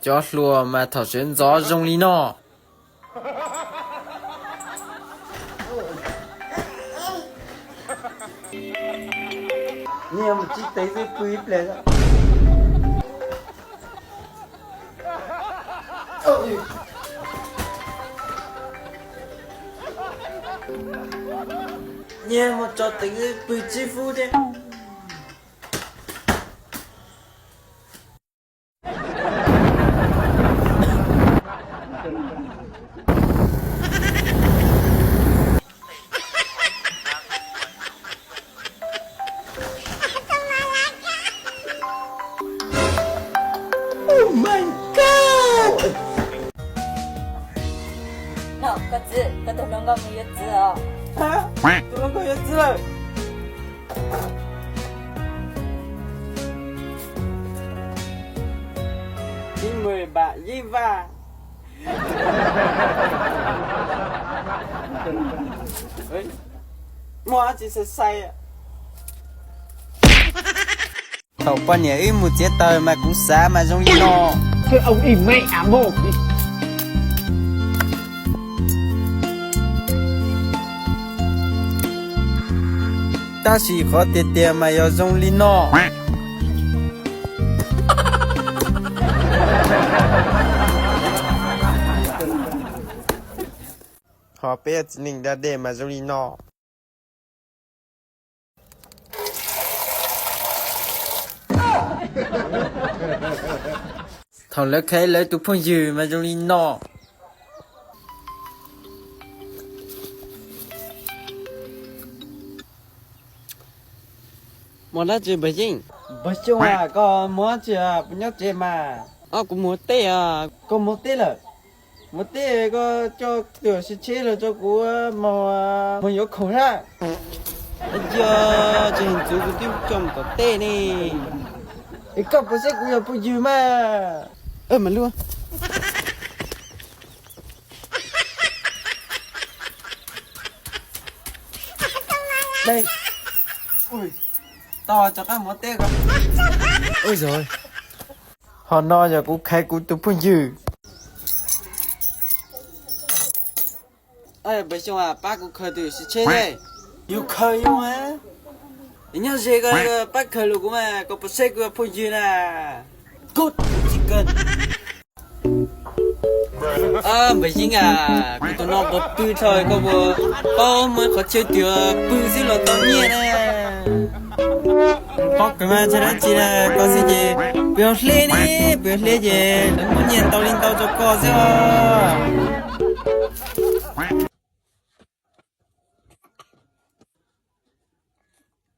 cho lùa mà thảo xuyên gió rong lý nọ. Nghe một chiếc tay dưới quý lên đó. Nghe một trò tay dưới quý chi phu đấy. Oh my god! No, có字，có头龙个没有字哦。啊，怎么搞有字了？因为吧，因吧。哎，我只是sai à. Thầu qua nhà ý một chiếc tờ mà cũng xá mà giống như nó. Thôi ông im mẹ ám bộ đi. Ta chỉ có tiền tiền mà yêu giống như nó. Họ biết mình đã để mà giống như nó. Thảo lấy khai lấy tụ phong dư mà rong lý nọ. Muốn là chơi bởi dinh. Bởi chung à, có muốn chơi bởi nhóc chơi mà. Cũng muốn tê à. Có một tí là. Một tí có cho tiểu sĩ chế là cho cô mà yếu khổ ra. Giờ chơi hình chú của tiêu chồng có tê nè. Cái cọc có sẽ cũng là phụ dư mà. Mà luôn. Đây. Ui. To cho các món tê coi. Ôi rồi. Họ nói là cũng khai cũng tụ phụ dư. Bởi chung à, bác cũng khởi tử sĩ chế đây. Yêu khơi không á. Nhớ gì cái bác khởi lục của mà có bác xe của phong dư nè. Cút. Chỉ cần. Bởi chính à, của tụi nó có bư thôi, có mới có chơi tiểu bư xí lọ tao nhẹ nè. Bóc cái mà chắc chỉ là có gì gì. Biểu lê đi, biểu lê gì. Đừng muốn nhìn tao lên tao cho có gì hả.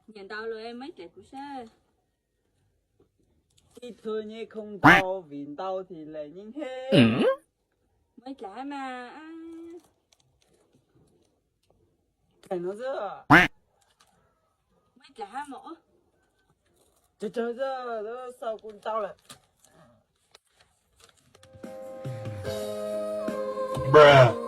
Nhìn tao rồi em mấy trẻ của sao? Ít thôi nhé không tao, vì tao thì lại nhìn hết. Mấy trẻ mà. Cái nó dơ. Mấy trẻ mà. Chờ dơ, nó sao cũng tao lại. Bruh.